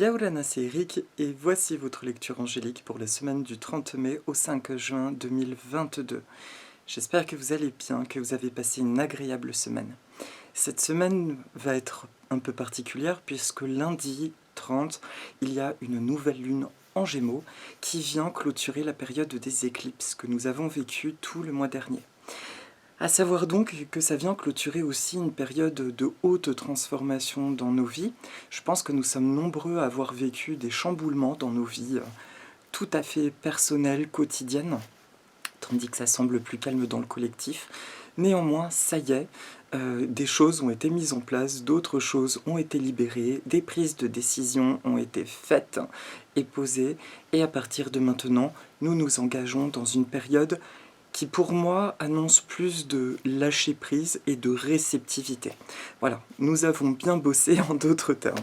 Yaoulana, c'est Eric et voici votre lecture angélique pour la semaine du 30 mai au 5 juin 2022. J'espère que vous allez bien, que vous avez passé une agréable semaine. Cette semaine va être un peu particulière puisque lundi 30, il y a une nouvelle lune en Gémeaux qui vient clôturer la période des éclipses que nous avons vécue tout le mois dernier. À savoir donc que ça vient clôturer aussi une période de haute transformation dans nos vies. Je pense que nous sommes nombreux à avoir vécu des chamboulements dans nos vies tout à fait personnelles, quotidiennes, tandis que ça semble plus calme dans le collectif. Néanmoins, ça y est, des choses ont été mises en place, d'autres choses ont été libérées, des prises de décision ont été faites et posées, et à partir de maintenant, nous nous engageons dans une période qui pour moi annonce plus de lâcher-prise et de réceptivité. Voilà, nous avons bien bossé en d'autres termes.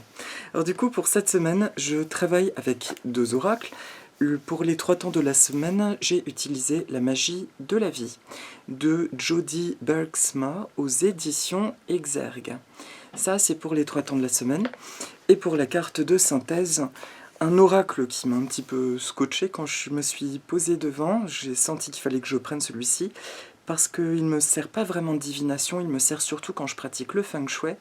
Alors du coup, pour cette semaine, je travaille avec 2 oracles. Pour les 3 temps de la semaine, j'ai utilisé La magie de la vie de Jody Bergsma aux éditions Exergue. Ça, c'est pour les 3 temps de la semaine. Et pour la carte de synthèse, un oracle qui m'a un petit peu scotché quand je me suis posée devant. J'ai senti qu'il fallait que je prenne celui-ci parce qu'il ne me sert pas vraiment de divination, il me sert surtout quand je pratique le feng shui.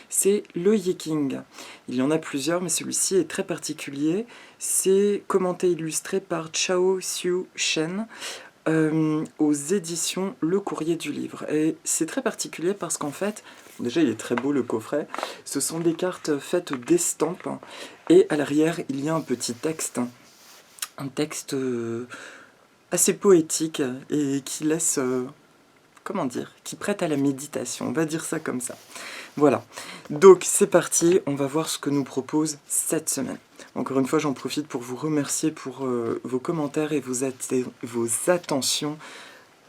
C'est le Yiking. Il y en a plusieurs, mais celui-ci est très particulier. C'est commenté et illustré par Chao Xiu Shen aux éditions Le Courrier du Livre. Et c'est très particulier parce qu'en fait, déjà il est très beau le coffret, ce sont des cartes faites d'estampes, et à l'arrière il y a un petit texte, un texte assez poétique et qui laisse, comment dire, qui prête à la méditation, on va dire ça comme ça. Voilà, donc c'est parti, on va voir ce que nous propose cette semaine. Encore une fois, j'en profite pour vous remercier pour vos commentaires et vos attentions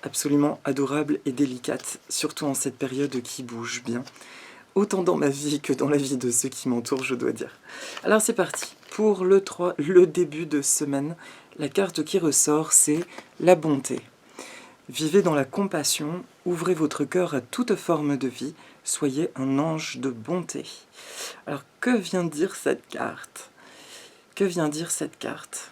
absolument adorables et délicates, surtout en cette période qui bouge bien, autant dans ma vie que dans la vie de ceux qui m'entourent, je dois dire. Alors c'est parti, pour le début de semaine, la carte qui ressort, c'est la bonté. Vivez dans la compassion, ouvrez votre cœur à toute forme de vie, soyez un ange de bonté. Alors, que vient dire cette carte? Que vient dire cette carte?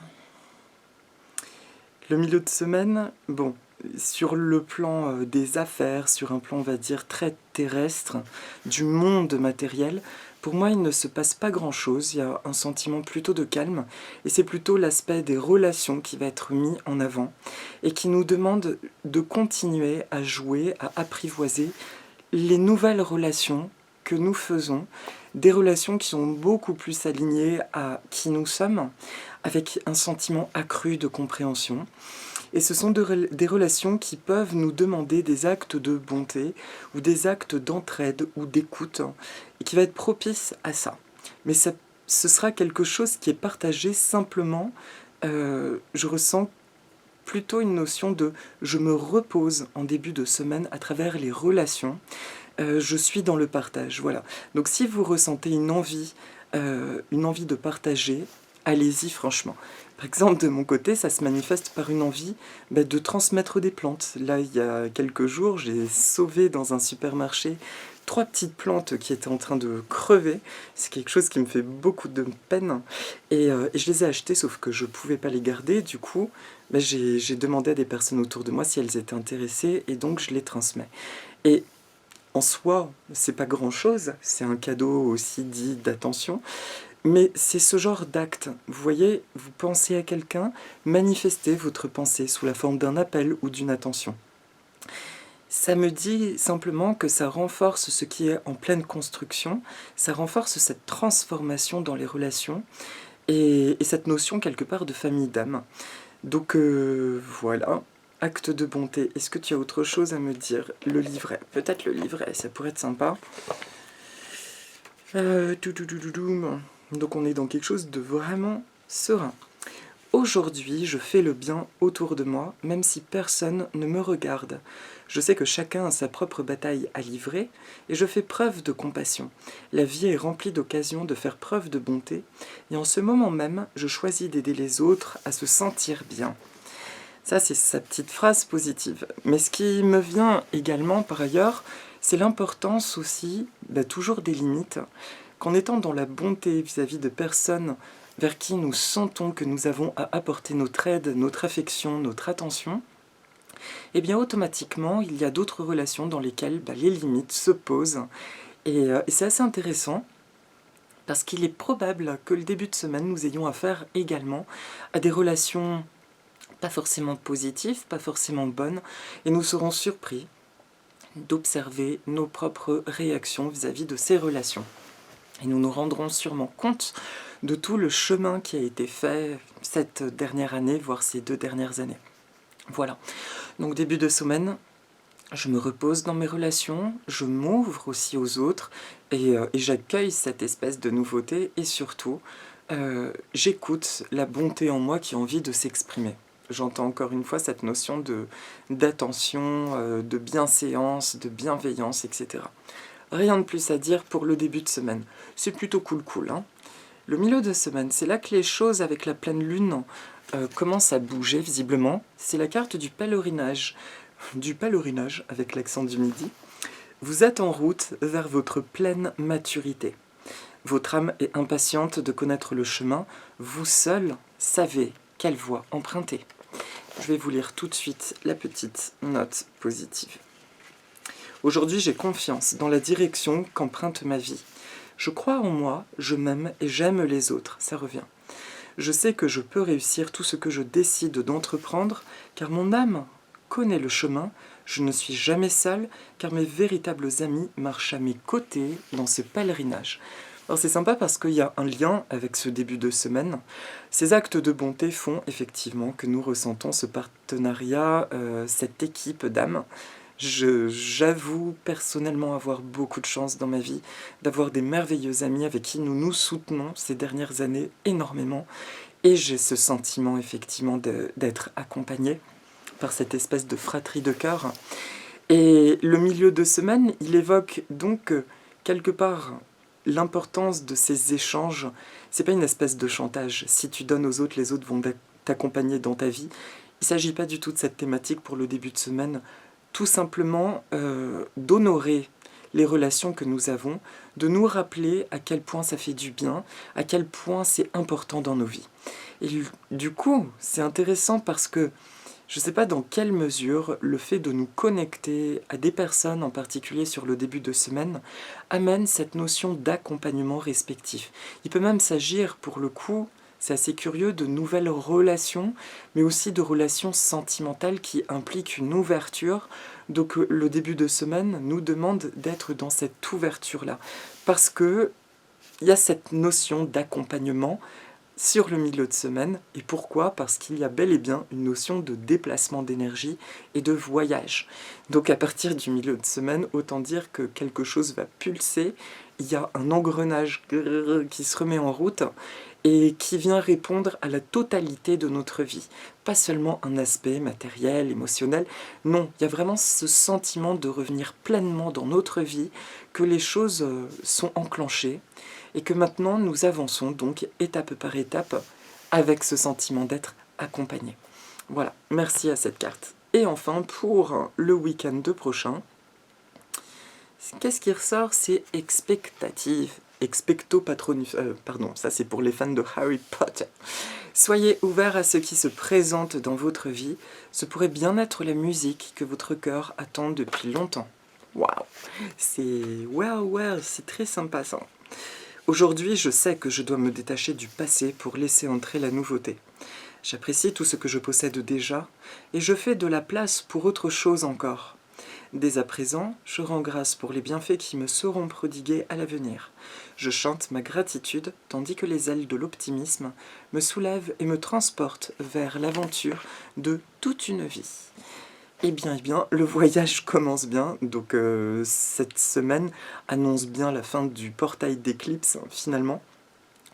Le milieu de semaine, bon, sur le plan des affaires, sur un plan, on va dire, très terrestre, du monde matériel, pour moi, il ne se passe pas grand-chose, il y a un sentiment plutôt de calme, et c'est plutôt l'aspect des relations qui va être mis en avant, et qui nous demande de continuer à jouer, à apprivoiser les nouvelles relations que nous faisons, des relations qui sont beaucoup plus alignées à qui nous sommes, avec un sentiment accru de compréhension. Et ce sont des relations qui peuvent nous demander des actes de bonté ou des actes d'entraide ou d'écoute, et qui va être propice à ça. Mais ce sera quelque chose qui est partagé simplement, je ressens plutôt une notion de « je me repose en début de semaine à travers les relations ». Je suis dans le partage, voilà. Donc si vous ressentez une envie de partager, allez-y franchement. Par exemple, de mon côté, ça se manifeste par une envie de transmettre des plantes. Là, il y a quelques jours, j'ai sauvé dans un supermarché 3 petites plantes qui étaient en train de crever. C'est quelque chose qui me fait beaucoup de peine. Et je les ai achetées, sauf que je ne pouvais pas les garder. Du coup, j'ai demandé à des personnes autour de moi si elles étaient intéressées, et donc je les transmets. Et en soi, c'est pas grand-chose, c'est un cadeau aussi dit d'attention, mais c'est ce genre d'acte. Vous voyez, vous pensez à quelqu'un, manifestez votre pensée sous la forme d'un appel ou d'une attention. Ça me dit simplement que ça renforce ce qui est en pleine construction, ça renforce cette transformation dans les relations, et cette notion quelque part de famille d'âme. Donc voilà. Acte de bonté, est-ce que tu as autre chose à me dire? Le livret, peut-être le livret, ça pourrait être sympa. Donc on est dans quelque chose de vraiment serein. Aujourd'hui, je fais le bien autour de moi, même si personne ne me regarde. Je sais que chacun a sa propre bataille à livrer, et je fais preuve de compassion. La vie est remplie d'occasions de faire preuve de bonté, et en ce moment même, je choisis d'aider les autres à se sentir bien. Ça, c'est sa petite phrase positive. Mais ce qui me vient également, par ailleurs, c'est l'importance aussi, toujours des limites, qu'en étant dans la bonté vis-à-vis de personnes vers qui nous sentons que nous avons à apporter notre aide, notre affection, notre attention, eh bien automatiquement, il y a d'autres relations dans lesquelles les limites se posent. Et c'est assez intéressant, parce qu'il est probable que le début de semaine, nous ayons affaire également à des relations pas forcément positives, pas forcément bonnes, et nous serons surpris d'observer nos propres réactions vis-à-vis de ces relations. Et nous nous rendrons sûrement compte de tout le chemin qui a été fait cette dernière année, voire ces 2 dernières années. Voilà. Donc début de semaine, je me repose dans mes relations, je m'ouvre aussi aux autres et j'accueille cette espèce de nouveauté et surtout, j'écoute la bonté en moi qui a envie de s'exprimer. J'entends encore une fois cette notion d'attention, de bienséance, de bienveillance, etc. Rien de plus à dire pour le début de semaine. C'est plutôt cool, hein. Le milieu de semaine, c'est là que les choses avec la pleine lune commencent à bouger visiblement. C'est la carte du pèlerinage avec l'accent du midi. Vous êtes en route vers votre pleine maturité. Votre âme est impatiente de connaître le chemin. Vous seul savez quelle voie emprunter. Je vais vous lire tout de suite la petite note positive. Aujourd'hui, j'ai confiance dans la direction qu'emprunte ma vie. Je crois en moi, je m'aime et j'aime les autres. Ça revient. Je sais que je peux réussir tout ce que je décide d'entreprendre, car mon âme connaît le chemin. Je ne suis jamais seule, car mes véritables amis marchent à mes côtés dans ce pèlerinage. Alors c'est sympa parce qu'il y a un lien avec ce début de semaine. Ces actes de bonté font effectivement que nous ressentons ce partenariat, cette équipe d'âmes. J'avoue personnellement avoir beaucoup de chance dans ma vie, d'avoir des merveilleux amis avec qui nous nous soutenons ces dernières années énormément. Et j'ai ce sentiment effectivement d'être accompagnée par cette espèce de fratrie de cœur. Et le milieu de semaine, il évoque donc quelque part l'importance de ces échanges. C'est pas une espèce de chantage. Si tu donnes aux autres, les autres vont t'accompagner dans ta vie. Il ne s'agit pas du tout de cette thématique pour le début de semaine. Tout simplement d'honorer les relations que nous avons, de nous rappeler à quel point ça fait du bien, à quel point c'est important dans nos vies. Et du coup, c'est intéressant parce que je ne sais pas dans quelle mesure le fait de nous connecter à des personnes, en particulier sur le début de semaine, amène cette notion d'accompagnement respectif. Il peut même s'agir, pour le coup, c'est assez curieux, de nouvelles relations, mais aussi de relations sentimentales qui impliquent une ouverture. Donc le début de semaine nous demande d'être dans cette ouverture-là, parce qu'il y a cette notion d'accompagnement sur le milieu de semaine. Et pourquoi ? Parce qu'il y a bel et bien une notion de déplacement d'énergie et de voyage. Donc à partir du milieu de semaine, autant dire que quelque chose va pulser, il y a un engrenage qui se remet en route et qui vient répondre à la totalité de notre vie. Pas seulement un aspect matériel, émotionnel, non, il y a vraiment ce sentiment de revenir pleinement dans notre vie, que les choses sont enclenchées, et que maintenant nous avançons donc étape par étape avec ce sentiment d'être accompagné. Voilà, merci à cette carte. Et enfin, pour le week-end prochain, qu'est-ce qui ressort ? C'est expectative. Expecto patronus. Pardon, ça c'est pour les fans de Harry Potter. Soyez ouverts à ce qui se présente dans votre vie. Ce pourrait bien être la musique que votre cœur attend depuis longtemps. Waouh, c'est très sympa ça. Aujourd'hui, je sais que je dois me détacher du passé pour laisser entrer la nouveauté. J'apprécie tout ce que je possède déjà, et je fais de la place pour autre chose encore. Dès à présent, je rends grâce pour les bienfaits qui me seront prodigués à l'avenir. Je chante ma gratitude, tandis que les ailes de l'optimisme me soulèvent et me transportent vers l'aventure de toute une vie. Eh bien, le voyage commence bien, donc cette semaine annonce bien la fin du portail d'éclipse, finalement,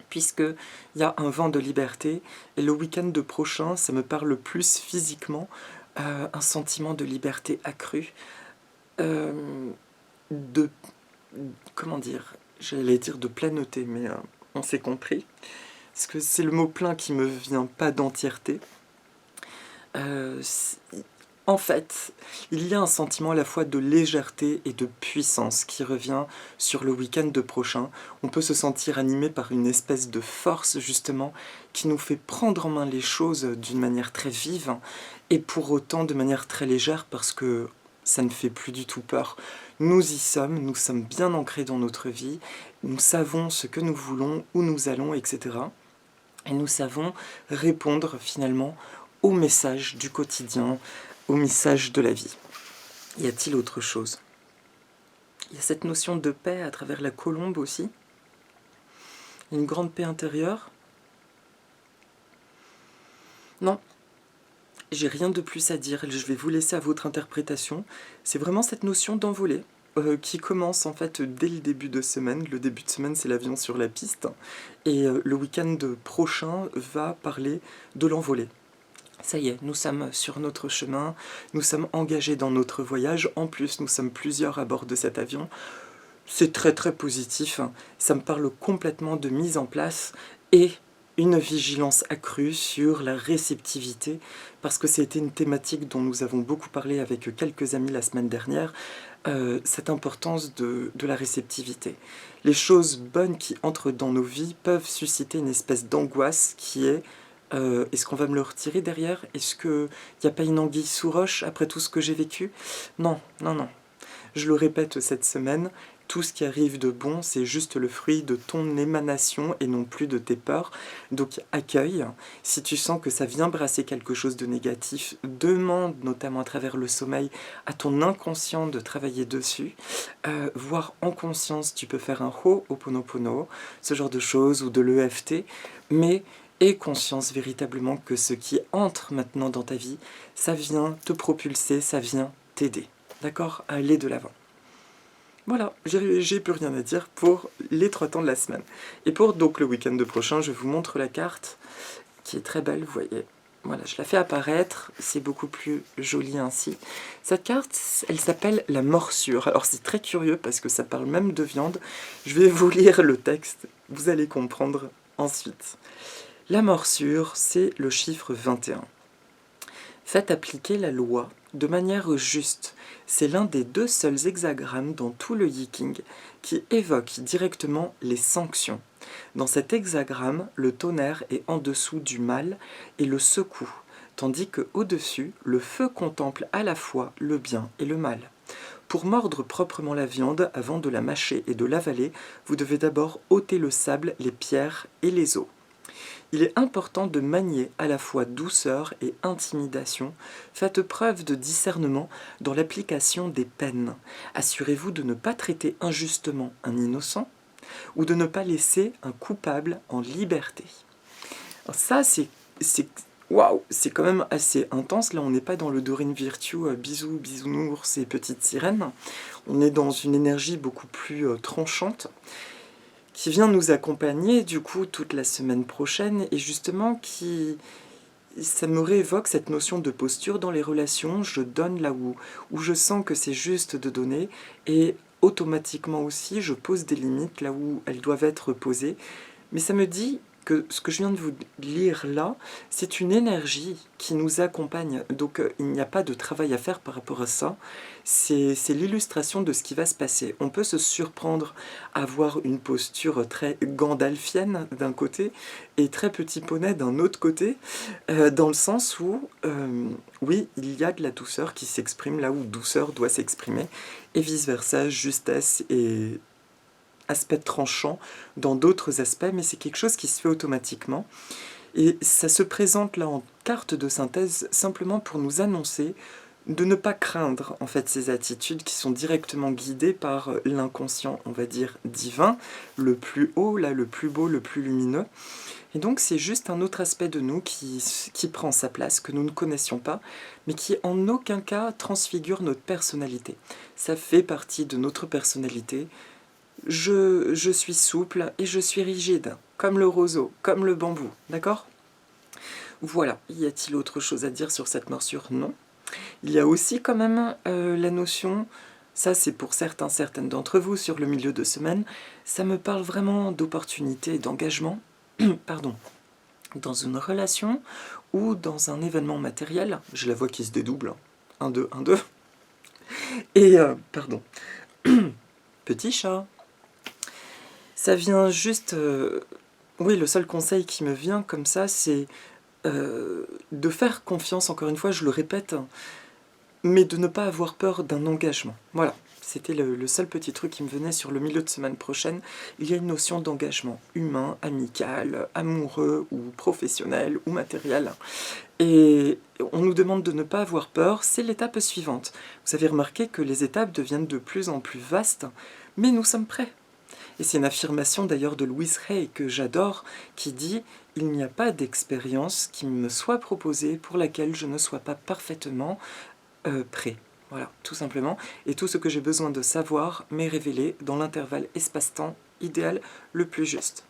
puisqu'il y a un vent de liberté, et le week-end prochain, ça me parle plus physiquement, un sentiment de liberté accrue, comment dire, j'allais dire de pleineté, mais on s'est compris, parce que c'est le mot plein qui me vient, pas d'entièreté. En fait, il y a un sentiment à la fois de légèreté et de puissance qui revient sur le week-end prochain. On peut se sentir animé par une espèce de force, justement, qui nous fait prendre en main les choses d'une manière très vive, et pour autant de manière très légère, parce que ça ne fait plus du tout peur. Nous y sommes, nous sommes bien ancrés dans notre vie, nous savons ce que nous voulons, où nous allons, etc. Et nous savons répondre finalement aux messages du quotidien, aux messages de la vie. Y a-t-il autre chose? Il y a cette notion de paix à travers la colombe aussi. Une grande paix intérieure. Non, j'ai rien de plus à dire, je vais vous laisser à votre interprétation. C'est vraiment cette notion d'envolée qui commence en fait dès le début de semaine. Le début de semaine, c'est l'avion sur la piste. Et le week-end prochain va parler de l'envolée. Ça y est, nous sommes sur notre chemin, nous sommes engagés dans notre voyage. En plus, nous sommes plusieurs à bord de cet avion. C'est très très positif. Ça me parle complètement de mise en place et une vigilance accrue sur la réceptivité, parce que c'était une thématique dont nous avons beaucoup parlé avec quelques amis la semaine dernière, cette importance de la réceptivité. Les choses bonnes qui entrent dans nos vies peuvent susciter une espèce d'angoisse qui est est-ce qu'on va me le retirer derrière? Est-ce qu'il n'y a pas une anguille sous roche après tout ce que j'ai vécu? Non, non, non. Je le répète cette semaine, tout ce qui arrive de bon, c'est juste le fruit de ton émanation et non plus de tes peurs. Donc accueille. Si tu sens que ça vient brasser quelque chose de négatif, demande, notamment à travers le sommeil, à ton inconscient de travailler dessus. Voire en conscience, tu peux faire un Ho'oponopono, ce genre de choses, ou de l'EFT, mais aie conscience véritablement que ce qui entre maintenant dans ta vie, ça vient te propulser, ça vient t'aider. D'accord? À aller de l'avant. Voilà, j'ai plus rien à dire pour les 3 temps de la semaine. Et pour donc le week-end prochain, je vous montre la carte qui est très belle, vous voyez. Voilà, je la fais apparaître, c'est beaucoup plus joli ainsi. Cette carte, elle s'appelle la morsure. Alors c'est très curieux parce que ça parle même de viande. Je vais vous lire le texte, vous allez comprendre ensuite. La morsure, c'est le chiffre 21. Faites appliquer la loi de manière juste. C'est l'un des 2 seuls hexagrammes dans tout le Yiking qui évoque directement les sanctions. Dans cet hexagramme, le tonnerre est en dessous du mal et le secoue, tandis que au-dessus, le feu contemple à la fois le bien et le mal. Pour mordre proprement la viande, avant de la mâcher et de l'avaler, vous devez d'abord ôter le sable, les pierres et les os. Il est important de manier à la fois douceur et intimidation. Faites preuve de discernement dans l'application des peines. Assurez-vous de ne pas traiter injustement un innocent ou de ne pas laisser un coupable en liberté. Alors ça, waouh, c'est quand même assez intense. Là, on n'est pas dans le Dorine Virtue, bisous, bisounours et petite sirène. On est dans une énergie beaucoup plus tranchante, qui vient nous accompagner du coup toute la semaine prochaine, et justement ça me réévoque cette notion de posture dans les relations. Je donne là où je sens que c'est juste de donner, et automatiquement aussi je pose des limites là où elles doivent être posées. Mais ça me dit que ce que je viens de vous lire là, c'est une énergie qui nous accompagne. Donc il n'y a pas de travail à faire par rapport à ça. C'est l'illustration de ce qui va se passer. On peut se surprendre à avoir une posture très gandalfienne d'un côté et très petit poney d'un autre côté, dans le sens où, oui, il y a de la douceur qui s'exprime là où douceur doit s'exprimer, et vice-versa, justesse et aspect tranchant dans d'autres aspects, mais c'est quelque chose qui se fait automatiquement. Et ça se présente là en carte de synthèse simplement pour nous annoncer de ne pas craindre en fait ces attitudes qui sont directement guidées par l'inconscient, on va dire divin, le plus haut, là, le plus beau, le plus lumineux. Et donc c'est juste un autre aspect de nous qui prend sa place, que nous ne connaissions pas, mais qui en aucun cas transfigure notre personnalité. Ça fait partie de notre personnalité. Je suis souple et je suis rigide, comme le roseau, comme le bambou, d'accord? Voilà, y a-t-il autre chose à dire sur cette morsure? Non. Il y a aussi quand même la notion, ça c'est pour certaines d'entre vous sur le milieu de semaine, ça me parle vraiment d'opportunité et d'engagement, pardon, dans une relation ou dans un événement matériel. J'ai la voix qui se dédouble, 1, 2, 1, 2. Et, pardon, petit chat. Ça vient juste... oui, le seul conseil qui me vient comme ça, c'est de faire confiance, encore une fois, je le répète, mais de ne pas avoir peur d'un engagement. Voilà, c'était le seul petit truc qui me venait sur le milieu de semaine prochaine. Il y a une notion d'engagement humain, amical, amoureux ou professionnel ou matériel. Et on nous demande de ne pas avoir peur, c'est l'étape suivante. Vous avez remarqué que les étapes deviennent de plus en plus vastes, mais nous sommes prêts. Et c'est une affirmation d'ailleurs de Louise Hay que j'adore, qui dit « Il n'y a pas d'expérience qui me soit proposée pour laquelle je ne sois pas parfaitement prêt. » Voilà, tout simplement. Et tout ce que j'ai besoin de savoir m'est révélé dans l'intervalle espace-temps idéal le plus juste.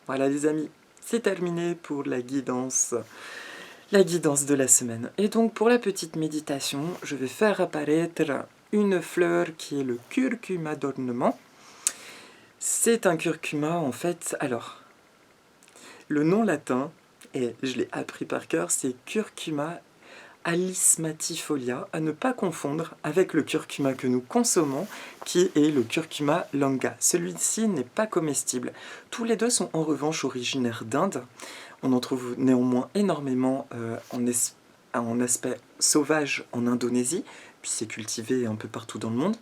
Voilà les amis, c'est terminé pour la guidance de la semaine. Et donc pour la petite méditation, je vais faire apparaître une fleur qui est le curcuma d'ornement. C'est un curcuma en fait, alors, le nom latin, et je l'ai appris par cœur, c'est curcuma alismatifolia, à ne pas confondre avec le curcuma que nous consommons, qui est le curcuma longa. Celui-ci n'est pas comestible. Tous les deux sont en revanche originaires d'Inde. On en trouve néanmoins énormément en aspect sauvage en Indonésie, puis c'est cultivé un peu partout dans le monde,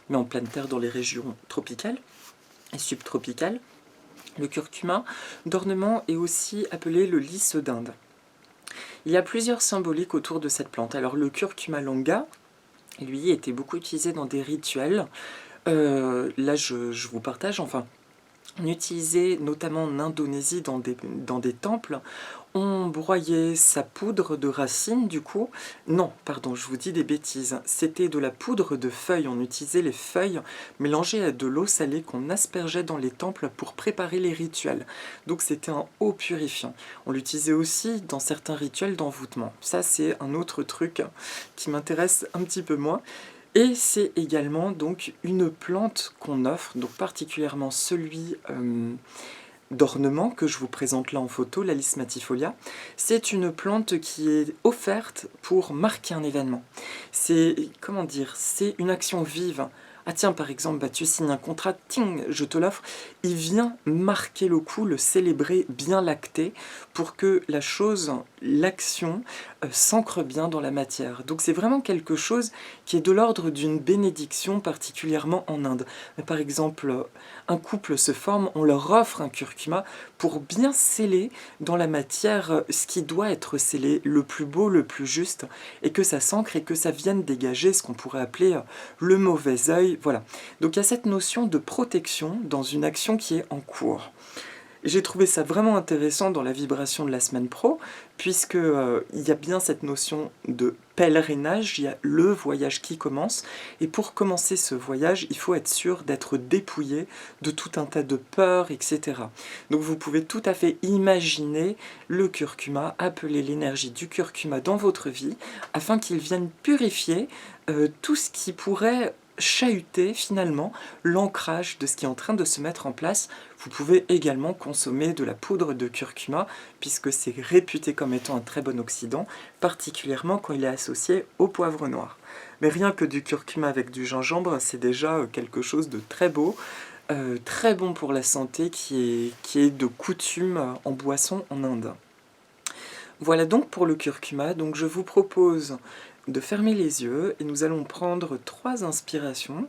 mais en pleine terre dans les régions tropicales et subtropicales. Le curcuma d'ornement est aussi appelé le lys d'Inde. Il y a plusieurs symboliques autour de cette plante. Alors le curcuma longa, lui, était beaucoup utilisé dans des rituels. Là, je vous partage, enfin, on utilisait notamment en Indonésie dans des temples, on broyait sa poudre de racines du coup, non, pardon, je vous dis des bêtises, c'était de la poudre de feuilles, on utilisait les feuilles mélangées à de l'eau salée qu'on aspergeait dans les temples pour préparer les rituels, donc c'était un eau purifiant. On l'utilisait aussi dans certains rituels d'envoûtement, ça c'est un autre truc qui m'intéresse un petit peu moins. Et c'est également donc une plante qu'on offre, donc particulièrement celui d'ornement que je vous présente là en photo, la Lysmatifolia. C'est une plante qui est offerte pour marquer un événement. C'est, comment dire, c'est une action vive. Ah tiens, par exemple, bah, tu signes un contrat, ting, je te l'offre. Il vient marquer le coup, le célébrer, bien l'acter, pour que la chose, l'action, s'ancre bien dans la matière. Donc c'est vraiment quelque chose qui est de l'ordre d'une bénédiction, particulièrement en Inde. Mais par exemple, un couple se forme, on leur offre un curcuma pour bien sceller dans la matière ce qui doit être scellé, le plus beau, le plus juste, et que ça s'ancre et que ça vienne dégager ce qu'on pourrait appeler le mauvais œil. Voilà. Donc il y a cette notion de protection dans une action qui est en cours. J'ai trouvé ça vraiment intéressant dans la vibration de la semaine pro, puisque il y a bien cette notion de pèlerinage, il y a le voyage qui commence, et pour commencer ce voyage, il faut être sûr d'être dépouillé de tout un tas de peurs, etc. Donc vous pouvez tout à fait imaginer le curcuma, appeler l'énergie du curcuma dans votre vie, afin qu'il vienne purifier tout ce qui pourrait chahuter finalement l'ancrage de ce qui est en train de se mettre en place. Vous pouvez également consommer de la poudre de curcuma puisque c'est réputé comme étant un très bon oxydant, particulièrement quand il est associé au poivre noir. Mais rien que du curcuma avec du gingembre, c'est déjà quelque chose de très beau, très bon pour la santé qui est de coutume en boisson en Inde. Voilà donc pour le curcuma, donc je vous propose de fermer les yeux et nous allons prendre 3 inspirations.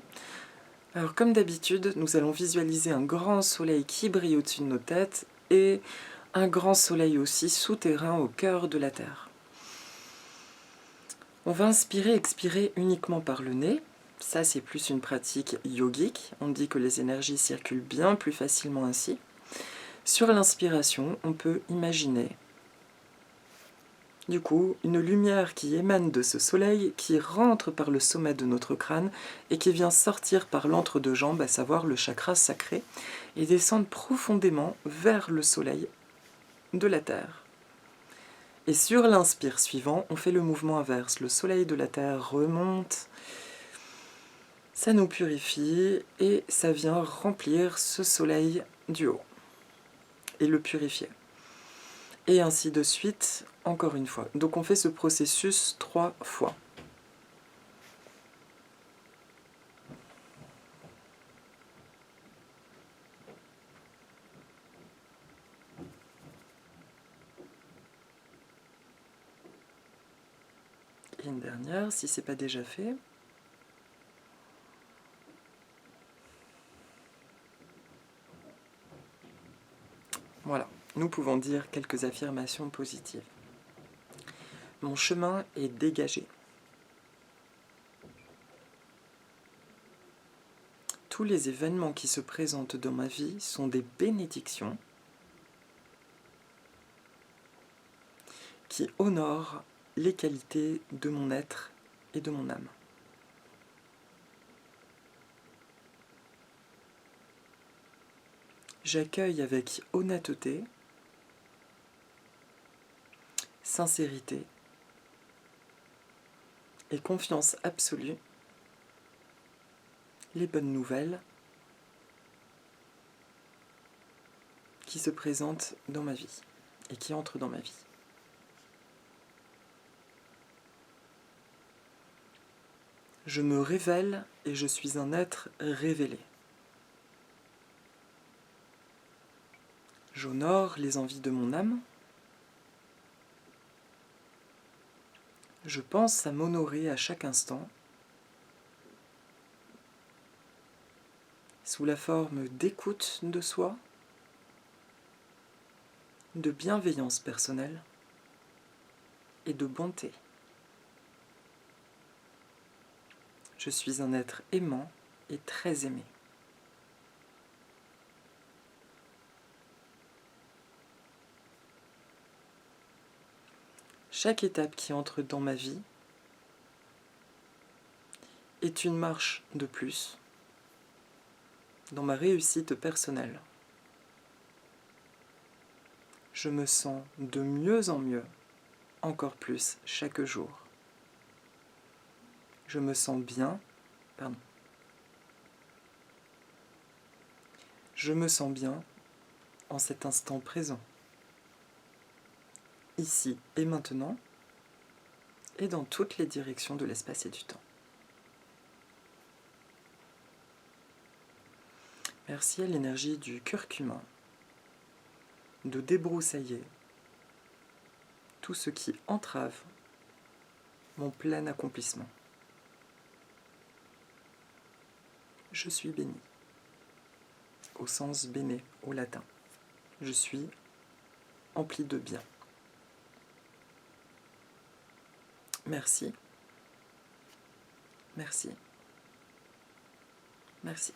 Alors comme d'habitude, nous allons visualiser un grand soleil qui brille au-dessus de nos têtes et un grand soleil aussi souterrain au cœur de la Terre. On va inspirer et expirer uniquement par le nez. Ça c'est plus une pratique yogique, on dit que les énergies circulent bien plus facilement ainsi. Sur l'inspiration, on peut imaginer du coup, une lumière qui émane de ce soleil, qui rentre par le sommet de notre crâne et qui vient sortir par l'entre-deux-jambes, à savoir le chakra sacré, et descendre profondément vers le soleil de la Terre. Et sur l'inspire suivant, on fait le mouvement inverse. Le soleil de la Terre remonte, ça nous purifie et ça vient remplir ce soleil du haut et le purifier. Et ainsi de suite, encore une fois. Donc on fait ce processus 3 fois. Et une dernière, si ce n'est pas déjà fait. Voilà, nous pouvons dire quelques affirmations positives. Mon chemin est dégagé. Tous les événements qui se présentent dans ma vie sont des bénédictions qui honorent les qualités de mon être et de mon âme. J'accueille avec honnêteté, sincérité et confiance absolue les bonnes nouvelles qui se présentent dans ma vie et qui entrent dans ma vie. Je me révèle et je suis un être révélé. J'honore les envies de mon âme. Je pense à m'honorer à chaque instant sous la forme d'écoute de soi, de bienveillance personnelle et de bonté. Je suis un être aimant et très aimé. Chaque étape qui entre dans ma vie est une marche de plus dans ma réussite personnelle. Je me sens de mieux en mieux, encore plus chaque jour. Je me sens bien, Je me sens bien en cet instant présent, ici et maintenant, et dans toutes les directions de l'espace et du temps. Merci à l'énergie du curcuma de débroussailler tout ce qui entrave mon plein accomplissement. Je suis béni, au sens béné, au latin. Je suis empli de bien. Merci. Merci. Merci.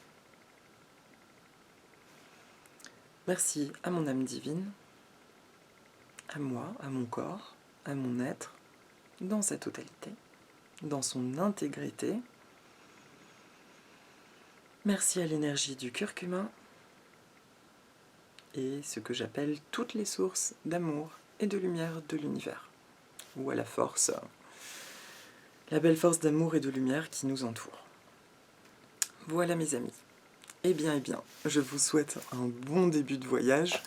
Merci à mon âme divine, à moi, à mon corps, à mon être, dans sa totalité, dans son intégrité. Merci à l'énergie du curcuma et ce que j'appelle toutes les sources d'amour et de lumière de l'univers, ou à la force, la belle force d'amour et de lumière qui nous entoure. Voilà mes amis. Eh bien, je vous souhaite un bon début de voyage,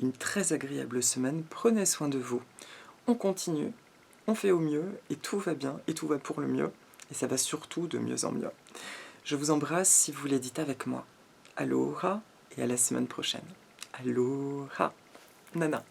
une très agréable semaine, prenez soin de vous, on continue, on fait au mieux, et tout va bien, et tout va pour le mieux, et ça va surtout de mieux en mieux. Je vous embrasse si vous l'éditez avec moi. Aloha, et à la semaine prochaine. Aloha, Nana.